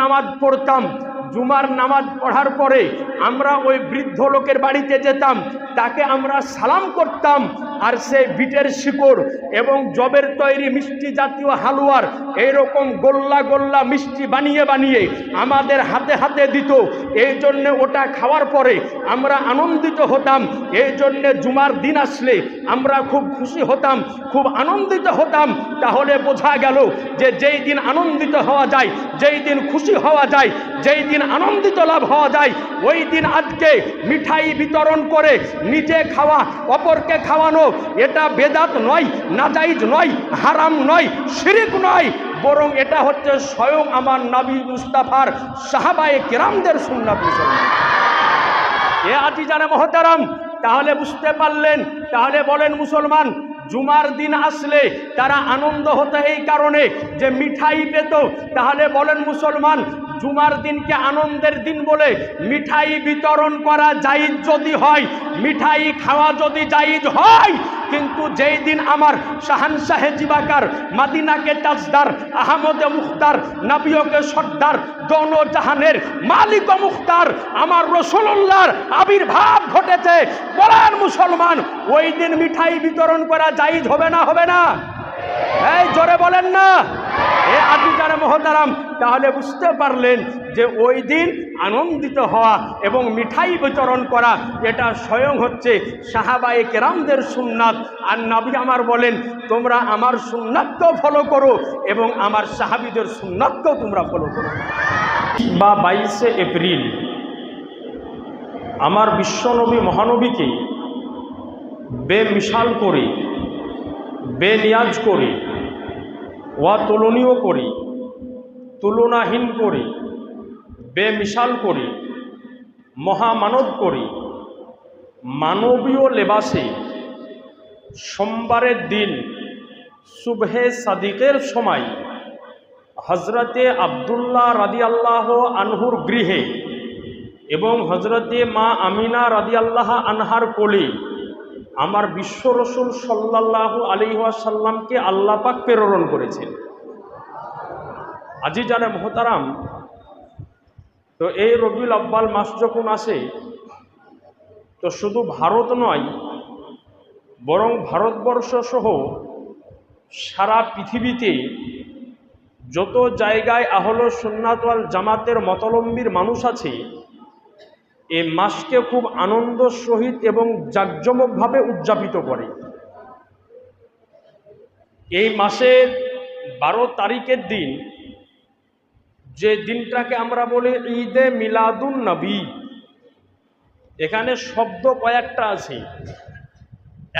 নামাজ পড়তাম। জুমার নামাজ পড়ার পরে আমরা ওই বৃদ্ধ লোকের বাড়িতে যেতাম, তাকে আমরা সালাম করতাম, আর সেই বিটের শিকড় এবং জবের তৈরি মিষ্টি জাতীয় হালুয়ার এইরকম গোল্লা গোল্লা মিষ্টি বানিয়ে বানিয়ে আমাদের হাতে হাতে দিত। এই জন্যে ওটা খাওয়ার পরে আমরা আনন্দিত হতাম। এই জন্যে জুমার দিন আসলে আমরা খুব খুশি হতাম, খুব আনন্দিত হতাম। তাহলে বোঝা গেল যে যেই দিন আনন্দিত হওয়া যায়, যেই দিন খুশি হওয়া যায়, যেই দিন আনন্দিত লাভ হওয়া যায়, ওই দিন আজকে মিঠাই বিতরণ করে নিজে খাওয়া, অপরকে খাওয়ানো, এটা বেদাত নয়, নাজাইজ নয়, হারাম নয়, শিরিক নয়, বরং এটা হচ্ছে স্বয়ং আমার নবী মুস্তাফার সাহাবায়ে কেরামদের সুন্নাত। এ আজিজানে মহতারাম, তাহলে বুঝতে পারলেন? তাহলে বলেন মুসলমান জুমার দিন আসলে তারা আনন্দ হতো এই কারণে যে মিঠাই পেত। তাহলে বলেন মুসলমান জুমার দিনকে আনন্দের দিন বলে মিঠাই বিতরণ করা জায়েজ যদি হয়, মিঠাই খাওয়া যদি জায়েজ হয়, কিন্তু যেই দিন আমার শাহানশাহে জিবাকার, মাদিনাকে তাজদার, আহমদে মুখতার, নবীকে সর্দার, দোনো জাহানের মালিক ও মুখতার আমার রাসূলুল্লাহর আবির্ভাব ঘটেছে, বলেন মুসলমান ওই দিন মিঠাই বিতরণ করা জায়েজ হবে না? হবে না? এই জোরে বলেন না। এ আজিজানে মুহতারাম, তাহলে বুঝতে পারলেন যে ওই দিন আনন্দিত হওয়া এবং মিঠাই বিতরণ করা এটা স্বয়ং হচ্ছে সাহাবায়ে কেরামদের সুন্নাত। আর নবী আমার বলেন তোমরা আমার সুন্নাতকেও ফলো করো এবং আমার সাহাবীদের সুন্নাতকেও তোমরা ফলো করো। বা 22শে এপ্রিল আমার বিশ্বনবী মহানবীকে বেমিসাল করে, বেনিয়াজ করে, অতুলনীয় করে, তুলনাহীন করে, বেমিসাল করে, মহামানব করে, মানবীয় লেবাসে সোমবারের দিন সুবহে সাদিকের সময় হজরতে আবদুল্লাহ রাদিয়াল্লাহু আনহুর গৃহে এবং হজরতে মা আমিনা রাদিয়াল্লাহু আনহার কোলে আমার বিশ্ব রসুল সাল্লাল্লাহু আলাইহি ওয়াসাল্লামকে আল্লাহ পাক প্রেরণ করেছেন। আজিজানে মুহতারাম, তো এই রবিউল আউয়াল মাস যখন আসে, তো শুধু ভারত নয় বরং ভারতবর্ষ সহ সারা পৃথিবীতে যত জায়গায় আহলে সুন্নাত ওয়াল জামাতের মতলম্বীর মানুষ আছে, এই মাসকে খুব আনন্দ সহিত এবং জাঁকজমকভাবে উদযাপিত করে। এই মাসের 12 তারিখের দিন, যে দিনটাকে আমরা বলি ঈদে মিলাদুন নবী, এখানে শব্দ কয়েকটা আছে।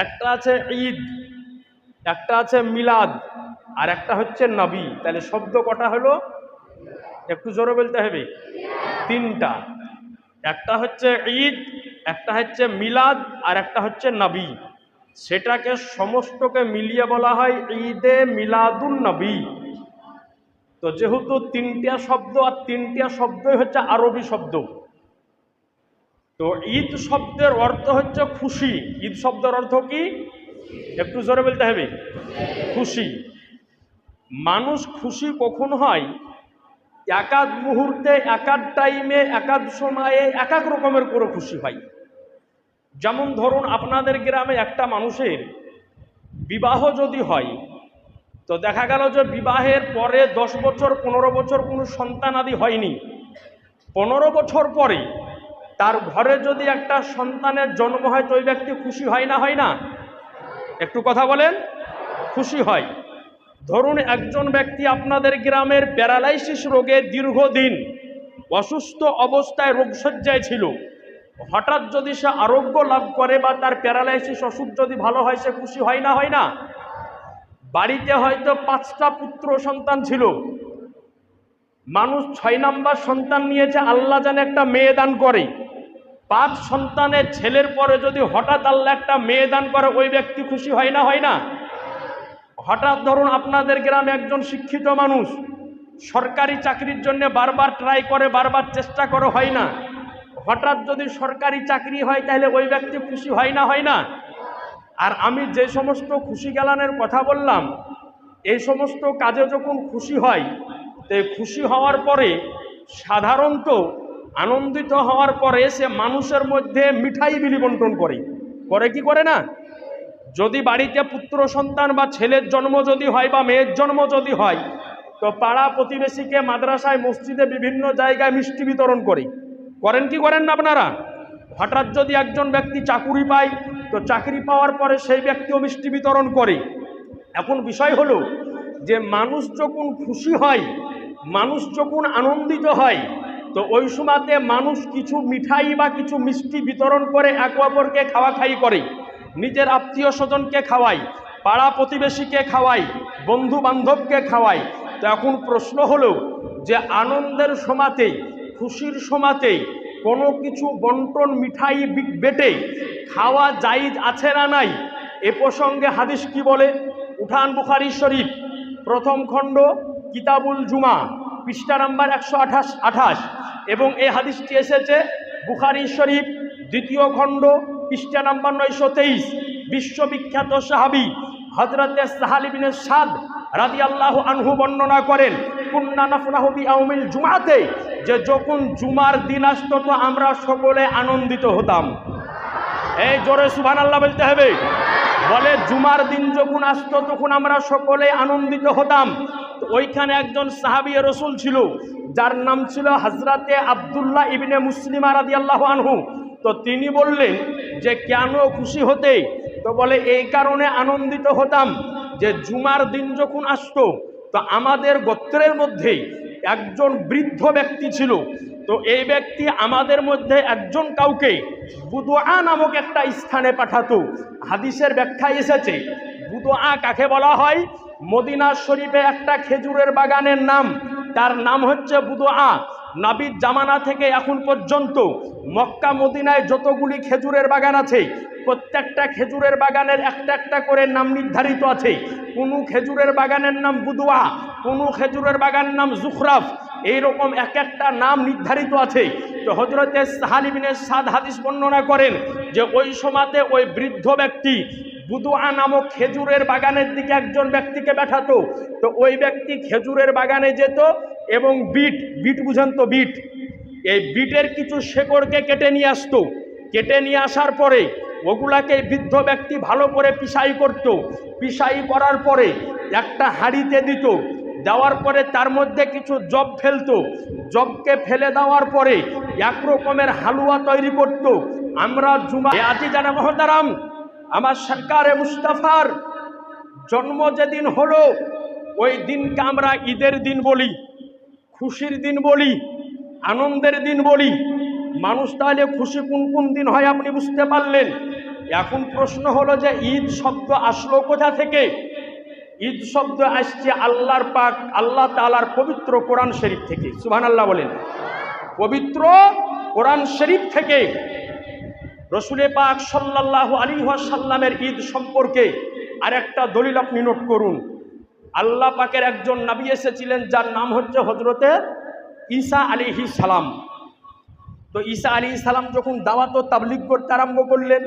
একটা আছে ঈদ, একটা আছে মিলাদ, আর একটা হচ্ছে নবী। তাহলে শব্দ কটা হলো? একটু জোরে বলতে হবে, 3টা। একটা হচ্ছে ঈদ, একটা হচ্ছে মিলাদ, আর একটা হচ্ছে নবী। সেটাকে সমস্তকে মিলিয়ে বলা হয় ঈদে মিলাদুন নবী। তো যেহেতু 3টা শব্দ, আর 3টা শব্দই হচ্ছে আরবি শব্দ, তো ঈদ শব্দের অর্থ হচ্ছে খুশি। ঈদ শব্দের অর্থ কি? একটু জোরে বলতে হবে, খুশি। মানুষ খুশি কখন হয়? একাধ মুহূর্তে, একাধ টাইমে, একাধ সময়ে এক এক রকমের করে খুশি হয়। যেমন ধরুন আপনাদের গ্রামে একটা মানুষের বিবাহ যদি হয়, তো দেখা গেল যে বিবাহের পরে 10 বছর 15 বছর কোনো সন্তান আদি হয়নি, 15 বছর পরে তার ঘরে যদি একটা সন্তানের জন্ম হয়, তো ওই ব্যক্তি খুশি হয় না? হয় না? একটু কথা বলেন। খুশি হয়। ধরুন একজন ব্যক্তি আপনাদের গ্রামের প্যারালাইসিস রোগে দীর্ঘদিন অসুস্থ অবস্থায় রোগশয্যায় ছিল, হঠাৎ যদি সে আরোগ্য লাভ করে বা তার প্যারালাইসিস অসুখ যদি ভালো হয়, সে খুশি হয় না? হয় না? বাড়িতে হয়তো 5টা পুত্র সন্তান ছিল, মানুষ 6 নাম্বার সন্তান নিয়েছে, আল্লাহ জানে একটা মেয়ে দান করে। 5 সন্তানের ছেলের পরে যদি হঠাৎ আল্লাহ একটা মেয়ে দান করে, ওই ব্যক্তি খুশি হয় না? হয় না? হঠাৎ ধরুন আপনাদের গ্রামে একজন শিক্ষিত মানুষ সরকারি চাকরির জন্য বারবার ট্রাই করে, বারবার চেষ্টা করে, হয় না। হঠাৎ যদি সরকারি চাকরি হয়, তাহলে ওই ব্যক্তি খুশি হয় না? হয় না? আর আমি যে সমস্ত খুশি গেলানের কথা বললাম, এই সমস্ত কাজে যখন খুশি হয়, তো খুশি হওয়ার পরে সাধারণত আনন্দিত হওয়ার পরে সে মানুষের মধ্যে মিঠাই বিলি বন্টন করে কি করে না? যদি বাড়িতে পুত্র সন্তান বা ছেলের জন্ম যদি হয় বা মেয়ের জন্ম যদি হয়, তো পাড়া প্রতিবেশীকে, মাদ্রাসায়, মসজিদে, বিভিন্ন জায়গায় মিষ্টি বিতরণ করেন কি করেন না আপনারা? হঠাৎ যদি একজন ব্যক্তি চাকুরি পায়, তো চাকরি পাওয়ার পরে সেই ব্যক্তিও মিষ্টি বিতরণ করে। এখন বিষয় হলো যে মানুষ যখন খুশি হয়, মানুষ যখন আনন্দিত হয়, তো ওই সময়তে মানুষ কিছু মিঠাই বা কিছু মিষ্টি বিতরণ করে, একে অপরকে খাওয়াখাই করে, নিজের আত্মীয় স্বজনকে খাওয়ায়, পাড়া প্রতিবেশীকে খাওয়ায়, বন্ধু বান্ধবকে খাওয়ায়। তো এখন প্রশ্ন হলো যে আনন্দের সময়তে, খুশির সময়তে কোনো কিছু বন্টন, মিঠাই বেটে খাওয়া জায়েজ আছে না নাই? এ প্রসঙ্গে হাদিস কি বলে? উঠান বুখারী শরীফ প্রথম খণ্ড কিতাবুল জুমা পৃষ্ঠা নাম্বার 128, এবং এই হাদিসটি এসেছে বুখারী শরীফ দ্বিতীয় খণ্ড পৃষ্ঠা নাম্বার 923। বিশ্ববিখ্যাত সাহাবী হযরতে সাহাল ইবনে সাদ রাদিয়াল্লাহু আনহু বর্ণনা করেন, কুন্না নাফরাহু বিয়াউমিল জুমাতে, যে যখন জুমার দিন আসতো তো আমরা সকলে আনন্দিত হতাম। এই জোরে সুবহানাল্লাহ বলতে হবে। বলে জুমার দিন যখন আসতো তখন আমরা সকলে আনন্দিত হতাম। তো ওইখানে একজন সাহাবী রাসূল ছিল, যার নাম ছিল হযরতে আব্দুল্লাহ ইবনে মুসলিমা রাদিয়াল্লাহু আনহু। তো তিনি বললেন যে কেন খুশি হতে? তো বলে এই কারণে আনন্দিত হতাম যে জুমার দিন যখন আসতো তো আমাদের গোত্রের মধ্যে একজন বৃদ্ধ ব্যক্তি ছিল, তো এই ব্যক্তি আমাদের মধ্যে একজন কাউকে বুদুআ নামক একটা স্থানে পাঠাতো। হাদিসের ব্যাখ্যায় এসেছে বুদুআ কাকে বলা হয়? মদিনা শরীফে একটা খেজুরের বাগানের নাম, তার নাম হচ্ছে বুদুআ। নবীর জামানা থেকে এখন পর্যন্ত মক্কা মদিনায় যতগুলি খেজুরের বাগান আছে, প্রত্যেকটা খেজুরের বাগানের একটা একটা করে নাম নির্ধারিত আছে। কোনো খেজুরের বাগানের নাম বুদুআ, কোনো খেজুরের বাগানের নাম জুখরাফ, এইরকম এক একটা নাম নির্ধারিত আছে। তো হযরতে সাহাল ইবনে সাদ হাদিস বর্ণনা করেন যে ওই সময়তে ওই বৃদ্ধ ব্যক্তি বুদুআ নামক খেজুরের বাগানের দিকে একজন ব্যক্তিকে পাঠাতো। তো ওই ব্যক্তি খেজুরের বাগানে যেত এবং বিট বুঝেন তো, এই বিটের কিছু শেকড়কে কেটে নিয়ে আসতো। কেটে নিয়ে আসার পরে ওগুলাকে বৃদ্ধ ব্যক্তি ভালো করে পিসাই করত। পিসাই করার পরে একটা হাঁড়িতে দিত, দেওয়ার পরে তার মধ্যে কিছু জব ফেলতো। জবকে ফেলে দেওয়ার পরে এক রকমের হালুয়া তৈরি করত। আমরা জুমা আজি জানা মহতারাম, আমার সরকারে মুস্তাফার জন্ম যেদিন হলো ওই দিনকে আমরা ঈদের দিন বলি, খুশির দিন বলি, আনন্দের দিন বলি। মানুষ তাহলে খুশি কোন কোন দিন হয় আপনি বুঝতে পারলেন। এখন প্রশ্ন হলো যে ঈদ শব্দ আসলো কোথা থেকে? ঈদ শব্দ আসছে আল্লাহর পাক, আল্লাহ তাআলার পবিত্র কোরআন শরীফ থেকে। সুবহানাল্লাহ বলেন। পবিত্র কোরআন শরীফ থেকে রাসূল পাক সাল্লাল্লাহু আলাইহি ওয়াসাল্লামের ঈদ সম্পর্কে আরেকটা দলিল আপনি নোট করুন। আল্লাহ পাকের একজন নবী এসেছিলেন যার নাম হচ্ছে হযরতে ঈসা আলাইহিস সালাম। তো ঈসা আলাইহিস সালাম যখন দাওয়াত ও তাবলীগ করতে আরম্ভ করলেন,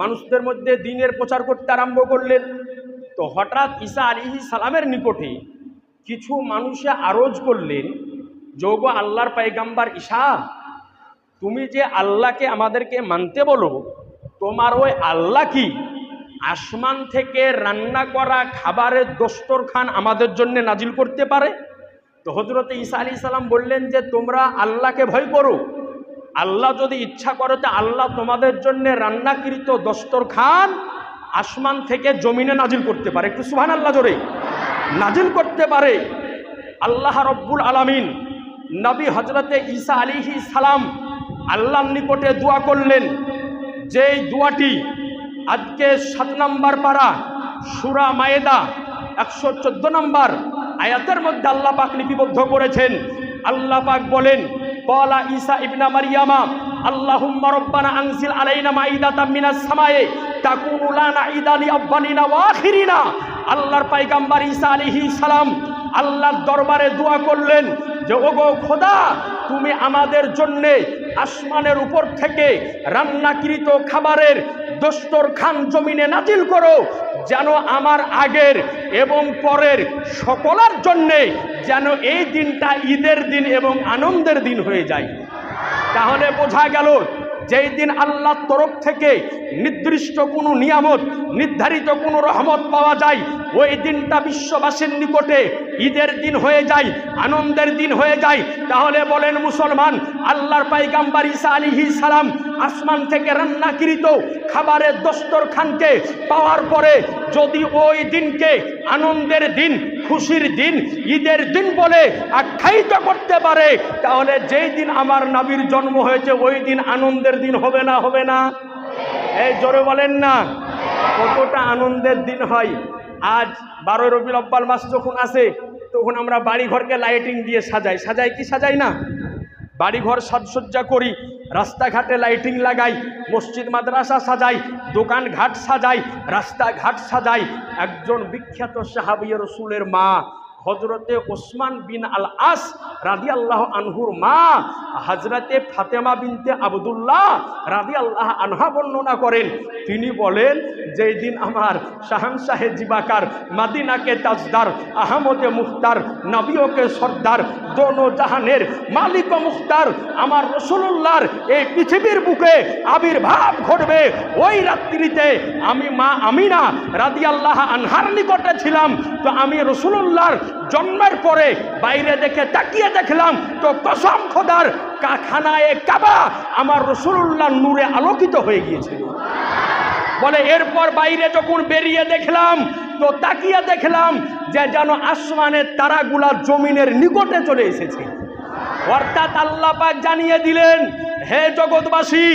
মানুষদের মধ্যে দ্বীনের প্রচার করতে আরম্ভ করলেন, তো হঠাৎ ঈসা আলাইহিস সালামের নিকটে কিছু মানুষে আরজ করলেন, যোগ আল্লাহর পয়গম্বর ঈসা, তুমি যে আল্লাহকে আমাদেরকে মানতে বলো, তোমার ওই আল্লাহ কি আসমান থেকে রান্না করা খাবারের দস্তরখান আমাদের জন্য নাজিল করতে পারে? তো হযরতে ঈসা আলাইহিস সালাম বললেন যে তোমরা আল্লাহকে ভয় করো, আল্লাহ যদি ইচ্ছা করে তো আল্লাহ তোমাদের জন্য রান্নাকৃত দস্তরখান আসমান থেকে জমিনে নাজিল করতে পারে। একটু সুবহানাল্লাহ জোরে। নাজিল করতে পারে। আল্লাহ রব্বুল আলামিন নবী হযরতে ঈসা আলাইহিস সালাম আল্লাহর নিকটে দোয়া করলেন, যেই দোয়াটি আজকে 7 নম্বর পারা সূরা মায়েদা 114 নম্বর আয়াতের মধ্যে আল্লাহ পাক লিপিবদ্ধ করেছেন। আল্লাহ পাক বলেন, ক্বালা ঈসা ইবনে মারইয়ামা আল্লাহুম্মা রাব্বানা আনজিল আলাইনা মাইদাতাম মিনাস সামায়ে তাকুনু লানা ঈদান লিআব্বানিনা ওয়া আখিরিনা। আল্লাহর পয়গম্বর ঈসা আলাইহিস সালাম আল্লাহর দরবারে দোয়া করলেন যে ওগো খোদা, তুমি আমাদের জন্য আসমানের উপর থেকে রান্নাকৃত খাবারের দস্তরখান জমিনে নাজিল করো, যেন আমার আগের এবং পরের সকলের জন্যে যেন এই দিনটা ঈদের দিন এবং আনন্দের দিন হয়ে যায়। তাহলে বোঝা গেল যেই দিন আল্লাহর তরফ থেকে নির্দিষ্ট কোনো নিয়ামত, নির্ধারিত কোনো রহমত পাওয়া যায়, ওই দিনটা বিশ্ববাসীর নিকটে ঈদের দিন হয়ে যায়, আনন্দের দিন হয়ে যায়। তাহলে বলেন মুসলমান, আল্লাহর পয়গম্বর ঈসা আলাইহিস সালাম আসমান থেকে রান্নাকৃত খাবারের দস্তরখানকে পাওয়ার পরে যদি ওই দিনকে আনন্দের দিন, খুশির দিন, ঈদের দিন বলে আখ্যায়িত করতে পারে, তাহলে যেই দিন আমার নবীর জন্ম হয়েছে ওই দিন আনন্দের দিন হবে না? হবে না? এই জোরে বলেন না। কতটা আনন্দের দিন হয়। আজ 12 রবিউল আউয়াল মাস যখন আসে তখন আমরা বাড়িঘরকে লাইটিং দিয়ে সাজাই। সাজাই কি সাজাই না? বাড়িঘর সাজসজ্জা করি, রাস্তাঘাটে লাইটিং লাগাই, মসজিদ মাদ্রাসা সাজাই, দোকানঘাট সাজাই, রাস্তাঘাট সাজাই। একজন বিখ্যাত সাহাবী রাসূলের মা হজরতে ওসমান বিন আল আস রাদিয়াল্লাহু আনহুর মা হজরতে ফাতেমা বিনতে আবদুল্লাহ রাদিয়াল্লাহু আনহা বর্ণনা করেন, তিনি বলেন যেই দিন আমার শাহানশাহে জিবাকার, মদিনাকে তাজদার, আহমদে মুখতার, নবীকে সর্দার, দোনো জাহানের মালিক ও মুখতার আমার রাসূলুল্লাহর এই পৃথিবীর বুকে আবির্ভাব ঘটবে, ওই রাত্রিতে আমি মা আমিনা রাদিয়াল্লাহু আনহার নিকটে ছিলাম। তো আমি রাসূলুল্লাহর জন্মের পরে বাইরে দেখে তাকিয়ে দেখলাম তো কসম খোদার খানায়ে কাবা আমার রাসূলুল্লাহর নূরে আলোকিত হয়ে গিয়েছিল। বলে এরপর বাইরে যখন বেরিয়ে দেখলাম তো তাকিয়ে দেখলাম যে যেন আসমানের তারাগুলা জমিনের নিকটে চলে এসেছে। অর্থাৎ আল্লাহ পাক জানিয়ে দিলেন, হে জগৎবাসী,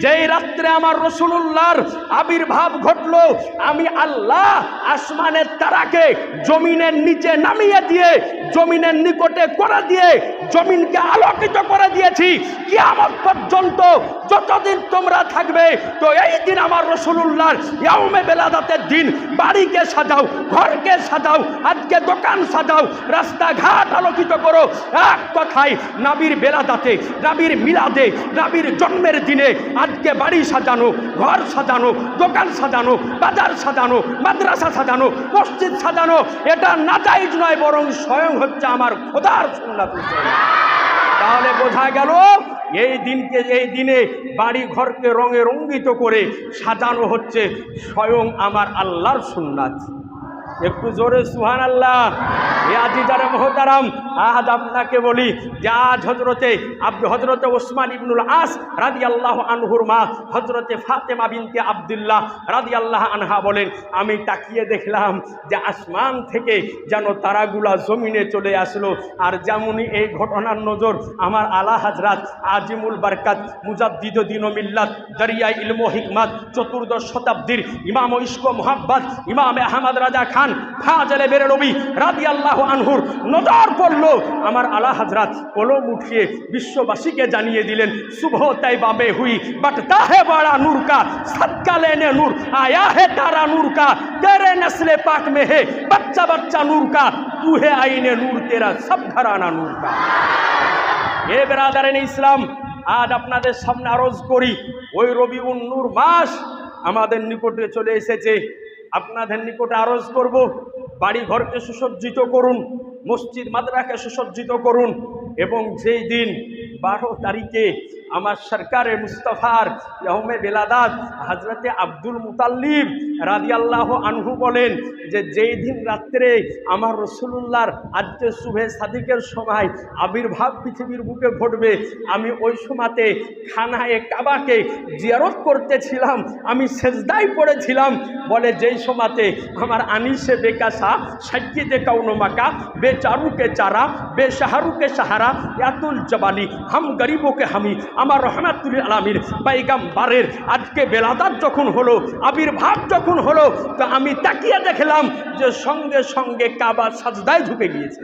যেই রাত্রে আমার রাসূলুল্লাহর আবির্ভাব ঘটলো, আমি আল্লাহ আসমানের তারাকে জমিনের নিচে নামিয়ে দিয়ে জমিনের নিকটে করে দিয়ে জমিনকে আলোকিত করে দিয়েছি। কিয়ামত পর্যন্ত যতদিন তোমরা থাকবে, তো এই দিন আমার রাসূলুল্লাহর ইয়াউমে বেলাদাতের দিন বাড়িকে সাজাও, ঘরকে সাজাও, আজকে দোকান সাজাও, রাস্তাঘাট আলোকিত করো। এক কথায় নবীর বেলাদাতে, নবীর মিলাদে, নবীর জন্মের দিনে আজকে বাড়ি সাজানো, ঘর সাজানো, দোকান সাজানো, বাজার সাজানো, মাদ্রাসা সাজানো, মসজিদ সাজানো, এটা নাজায়েজ নয়, বরং স্বয়ং হচ্ছে আমার খোদার সুন্নাত। তাহলে বোঝা গেল এই দিনকে, এই দিনে বাড়ি ঘরকে রঙে রঙ্গিত করে সাজানো হচ্ছে স্বয়ং আমার আল্লাহর সুন্নাত। একটু জোরে সুবহানাল্লাহ। এ আজিজারে মুহতারাম, আজ আপনাকে বলি যে আজ হজরতে ওসমান ইবনুল আস রাদিয়াল্লাহু আনহুর মা হজরতে ফাতেমা বিনতে আবদুল্লাহ রাদিয়াল্লাহু আনহা বলেন, আমি তাকিয়ে দেখলাম যে আসমান থেকে যেন তারাগুলা জমিনে চলে আসলো। আর যেমনই এই ঘটনার নজর আমার আলা হযরত আজিমুল বারকাত মুজাদ্দিদুদ দ্বীন ও মিল্লাত দরিয়ায়ে ইলম ও হিকমত 14দশ শতাব্দীর ইমাম ও ইশক ও মুহাব্বত ইমাম আহমদ রাজা খান ফাজলে বেরলভী রাদিয়াল্লাহু আনহুর নজর পড়ল। আমার আলা হযরত কলম উঠিয়ে বিশ্ববাসীকে জানিয়ে দিলেন, সুবহ তৈবা মে হুই বটতা হে বড়া নূর কা, সদকা লেনে নূর আয়া হে তারা নূর কা, তেরে নসলে পাক মে হে বচ্চা বচ্চা নূর কা, তু হে আইনে নূর তেরা সব ঘরানা নূর কা। এ বেরাদারান ইসলাম, আজ আপনাদের সামনে আরজ করি, ওই রবিউন নূর মাস আমাদের নিকটে চলে এসেছে। আপনাদের নিকটে আরজ করব, বাড়ি ঘরকে সুসজ্জিত করুন, মসজিদ মাদ্রাসাকে সুসজ্জিত করুন। এবং যেই দিন 12 তারিখে আমার সরকারে মুস্তাফার ইয়াউমে বেলাদাত হজরতে আব্দুল মুতাল্লিব রাদিয়াল্লাহু আনহু বলেন যে যেই দিন রাত্রে আমার রাসূলুল্লাহর আজকে সুবহে সাদিকের সময় আবির্ভাব পৃথিবীর বুকে ঘটবে, আমি ওই সময়তে খানায়ে কাবাকে জিয়ারত করতেছিলাম, আমি সেজদায় পড়েছিলাম। বলে যেই সময়তে আমার আনিসে বেকাসা সাজ্জিদে কাউনো মাকা বেচারুকে চারা বেশাহারুকে সাহারা ইয়াতুল জবালি হাম গরিবকে হামি, আমার রহমাতুল আলামিন পয়গম্বরের আজকে বেলাদাত যখন হলো, আবির্ভাব যখন হলো, তো আমি তাকিয়ে দেখলাম যে সঙ্গে সঙ্গে কাবা সাজদায় ঝুঁকে গিয়েছে।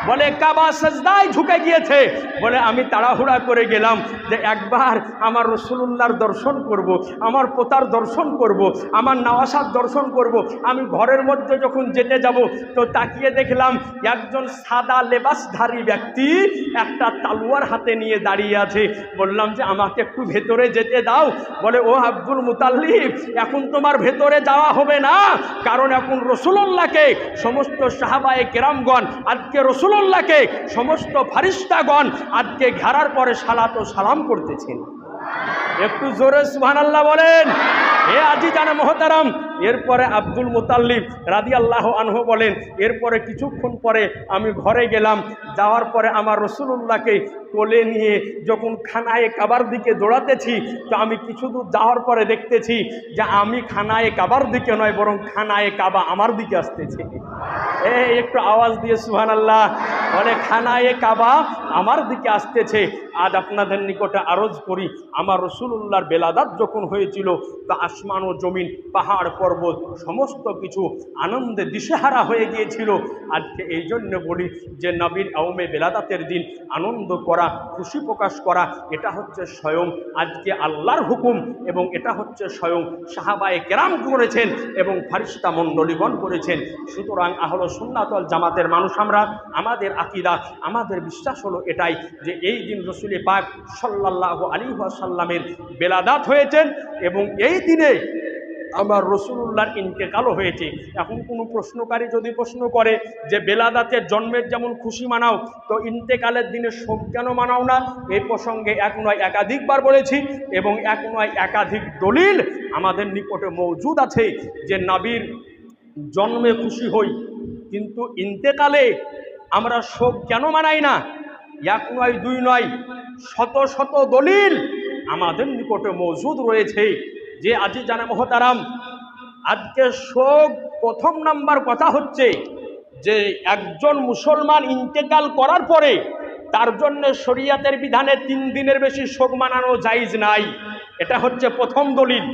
বলে কাবা সেজদায় ঝুঁকে গিয়েছে। বলে আমি তাড়াহুড়া করে গেলাম যে একবার আমার রসুলুল্লাহর দর্শন করব, আমার পোতার দর্শন করব, আমার নওয়াসার দর্শন করব। আমি ঘরের মধ্যে যখন যেতে যাব তো তাকিয়ে দেখলাম একজন সাদা লেবাসধারী ব্যক্তি একটা তালুয়ার হাতে নিয়ে দাঁড়িয়ে আছে। বললাম যে আমাকে একটু ভেতরে যেতে দাও। বলে ও আব্দুল মুতাল্লিব, এখন তোমার ভেতরে যাওয়া হবে না, কারণ এখন রসুলুল্লাহকে সমস্ত সাহাবায়ে কেরামগণ, আজকে রসুলুল্লাহকে সমস্ত ফারিস্তাগণ আজকে ঘেরার পরে সালাত ও সালাম করতেছেন। একটু জোরে সুবহানাল্লাহ বলেন। হে আজিজানে মোহতারাম, এরপরে আব্দুল মুতাল্লিব রাদিয়াল্লাহু আনহু বলেন, এরপরে কিছুক্ষণ পরে আমি ঘরে গেলাম। যাওয়ার পরে আমার রসুলুল্লাহকে কোলে নিয়ে যখন খানায়ে কাবার দিকে দৌড়াতেছি, তো আমি কিছু দূর যাওয়ার পরে দেখতেছি যে আমি খানায়ে কাবার দিকে নয়, বরং খানায়ে কাবা আমার দিকে আসতেছে। একটু আওয়াজ দিয়ে সুবহানাল্লাহ বলে, খানায়ে কাবা আমার দিকে আসতেছে। আজ আপনাদের নিকটে আরজ করি, আমার রসুলুল্লাহর বেলাদাত যখন হয়েছিল তা আসমান ও জমিন, পাহাড় পর্বত সমস্ত কিছু আনন্দে দিশেহারা হয়ে গিয়েছিল। আজকে এই জন্য বলি যে নবীর আউমে বেলাদাতের দিন আনন্দ করা, খুশি প্রকাশ করা, এটা হচ্ছে স্বয়ং আজকে আল্লাহর হুকুম, এবং এটা হচ্ছে স্বয়ং সাহাবায়ে কেরাম করেছেন এবং ফারিস্তা মণ্ডলীগণ করেছেন। সুতরাং আহলে সুন্নাত ওয়াল জামাতের মানুষ আমরা, আমাদের আকীদা, আমাদের বিশ্বাস হলো এটাই যে এই দিন রসুল পাক সাল্লাল্লাহু আলাইহি ওয়াসাল্লামের বেলাদাত হয়েছেন এবং এই দিনে আমার রসুলুল্লাহর ইন্তেকালও হয়েছে। এখন কোনো প্রশ্নকারী যদি প্রশ্ন করে যে বেলাদাতের জন্মের যেমন খুশি মানাও, তো ইন্তেকালের দিনে শোক কেন মানাও না, এই প্রসঙ্গে এক নয় একাধিকবার বলেছি এবং এক নয় একাধিক দলিল আমাদের নিকটে মজুদ আছে যে নবীর জন্মে খুশি হই, কিন্তু ইন্তেকালে আমরা শোক কেন মানাই না। এক নয় দুই নয়, শত শত দলিল আমাদের নিকটে মজুদ রয়েছে। যে আজিজানে মোহতারাম, আজকে শোক প্রথম নাম্বার কথা হচ্ছে যে একজন মুসলমান ইন্তেকাল করার পরে তার জন্য শরীয়তের বিধানে 3 দিনের বেশি শোক মানানো জায়েজ নাই। এটা হচ্ছে প্রথম দলিল।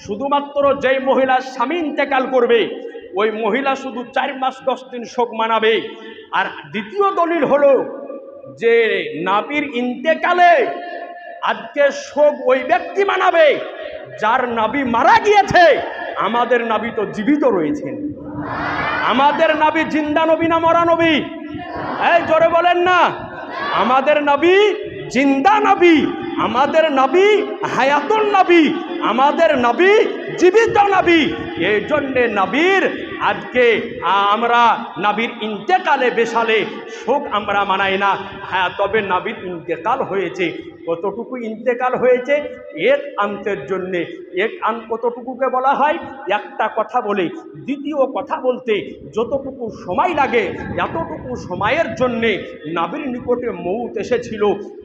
শুধুমাত্র যেই মহিলা স্বামী ইন্তেকাল করবে ওই মহিলা শুধু 4 মাস 10 দিন শোক মানাবে। আর দ্বিতীয় দলিল হলো যে নবীর ইন্তেকালে আজকে শোক ওই ব্যক্তি মানাবে যার নবী মারা গিয়েছে। আমাদের নবী তো জীবিত রয়েছেন। আমাদের নবী জিন্দা নবী না মরা নবী? এই জোরে বলেন না। আমাদের নবী জিন্দা নবী, আমাদের নবী হায়াতুন নবী, আমাদের নবী জীবিত নবী। এই জন্যে নবীর আজকে আমরা নবীর ইন্তেকালে বেশালে শোক আমরা মানাই না। হ্যাঁ, তবে নবীর ইন্তেকাল হয়েছে। কতটুকু ইন্তেকাল হয়েছে? এক আন্তের জন্যে। এক আন কতটুকুকে বলা হয়? একটা কথা বলে দ্বিতীয় কথা বলতে যতটুকু সময় লাগে এতটুকু সময়ের জন্যে নবীর নিকটে মউত এসেছিল।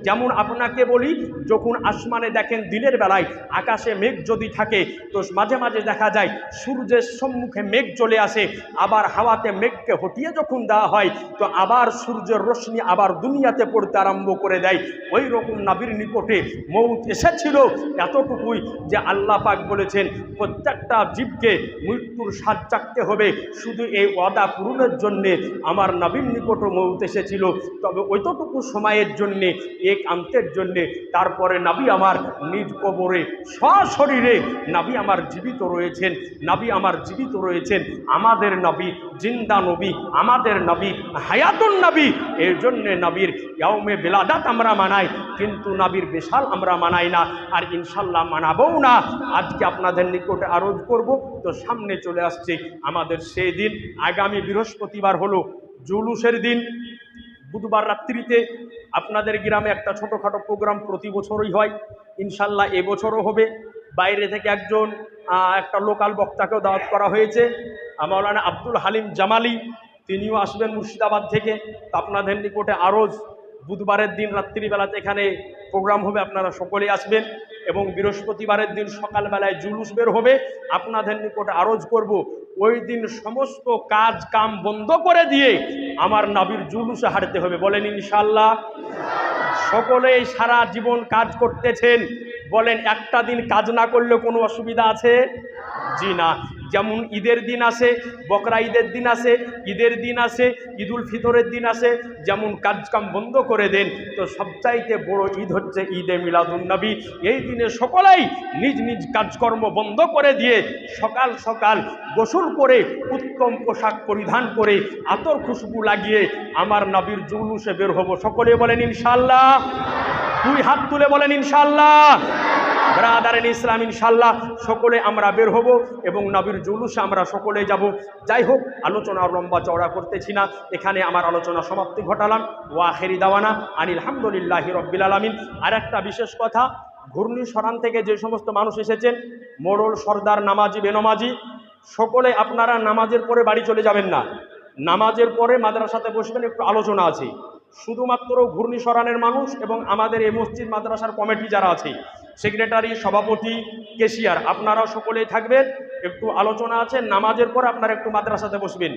যেমন আপনাকে বলি, যখন আসমানে দেখেন দিনের বেলায় আকাশে মেঘ যদি থাকে তো মাঝে মাঝে দেখা যায় সূর্যের সম্মুখে মেঘ চলে আসে, আবার হাওয়াতে মেঘকে হটিয়ে যখন দেওয়া হয় তো আবার সূর্যের রশ্মি আবার দুনিয়াতে পড়তে আরম্ভ করে দেয়। ওই রকম নবীর নিকটে মউত এসেছিল এতটুকুই যে আল্লাহ পাক বলেছেন প্রত্যেকটা জীবকে মৃত্যুর স্বাদ চাকতে হবে। শুধু এই ওয়াদা পূরণের জন্যে আমার নবীর নিকটে মউত এসেছিল। তবে ওইটুকু সময়ের জন্যে এক আন্তের জন্যে তারপরে নবী আমার নিজ কবরে সশরীরে নবী আমার জীবিত রয়েছেন। নবী আমার জীবিত রয়েছেন। আমাদের নবী জিন্দা নবী, আমাদের নবী হায়াতুন নবী। এর জন্যে নবীর ইয়াউমে বেলাদাত আমরা মানাই, কিন্তু নবীর বেশাল আমরা মানাই না, আর ইনশাল্লাহ মানাবও না। আজকে আপনাদের নিকটে আরজ করব, তো সামনে চলে আসছে আমাদের সেই দিন। আগামী বৃহস্পতিবার হলো জুলুসের দিন। বুধবার রাত্রিতে আপনাদের গ্রামে একটা ছোটোখাটো প্রোগ্রাম প্রতি বছরই হয়, ইনশাল্লাহ এবছরও হবে। বাইরে থেকে একজন একটা লোকাল বক্তাকেও দাওয়াত করা হয়েছে, মাওলানা আব্দুল হালিম জামালি, তিনিও আসবেন মুর্শিদাবাদ থেকে। তো আপনাদের নিকটে আরজ বুধবারের দিন রাত্রিবেলাতে এখানে প্রোগ্রাম হবে, আপনারা সকলে আসবেন। এবং বৃহস্পতিবারের দিন সকালবেলায় জুলুস বের হবে। আপনাদের নিকটে আরজ করব ওই দিন সমস্ত কাজ কাম বন্ধ করে দিয়ে আমার নবীর জুলুসে হাঁটতে হবে। বলেন ইনশাল্লাহ। সকলেই সারা জীবন কাজ করতেছেন, বলেন একটা দিন কাজ না করলে কোনো অসুবিধা আছে? জি না। যেমন ঈদের দিন আসে, বকরা ঈদের দিন আসে, ঈদের দিন আসে, ঈদুল ফিতরের দিন আসে, যেমন কাজকাম বন্ধ করে দেন, তো সবচাইতে বড় ঈদ হচ্ছে ঈদে মিলাদুন্নবী। এই দিনে সকলেই নিজ নিজ কাজকর্ম বন্ধ করে দিয়ে সকাল সকাল গোসল করে উত্তম পোশাক পরিধান করে আতর খুশবু লাগিয়ে আমার নবীর জুলুসে বের হব। সকলে বলেন ইনশাআল্লাহ। দুই হাত তুলে বলেন ইনশাআল্লাহ। ব্রাদারেন ইসলাম, ইনশাআল্লাহ সকলে আমরা বের হব এবং নবীর জুলুসে আমরা সকলে যাব। যাই হোক, আলোচনা লম্বা চওড়া করতেছি না, এখানে আমার আলোচনা সমাপ্তি ঘটালাম। ওয়া আখিরি দাওয়ানা আনিল হামদুলিল্লাহি রাব্বিল আলামিন। আর একটা বিশেষ কথা, ঘূর্ণিসরান থেকে যে সমস্ত মানুষ এসেছেন, মোড়ল, সর্দার, নামাজি, বেনমাজি, সকলে আপনারা নামাজের পরে বাড়ি চলে যাবেন না। নামাজের পরে মাদ্রাসাতে বসবেন, একটু আলোচনা আছে। শুধুমাত্র ঘূর্ণিসরানের মানুষ এবং আমাদের এই মসজিদ মাদ্রাসার কমিটি যারা আছে, সেক্রেটারি, সভাপতি, কেশিয়ার, আপনারা সকলেই থাকবেন। একটু আলোচনা আছে, নামাজের পর আপনারা একটু মাদ্রাসাতে বসবেন।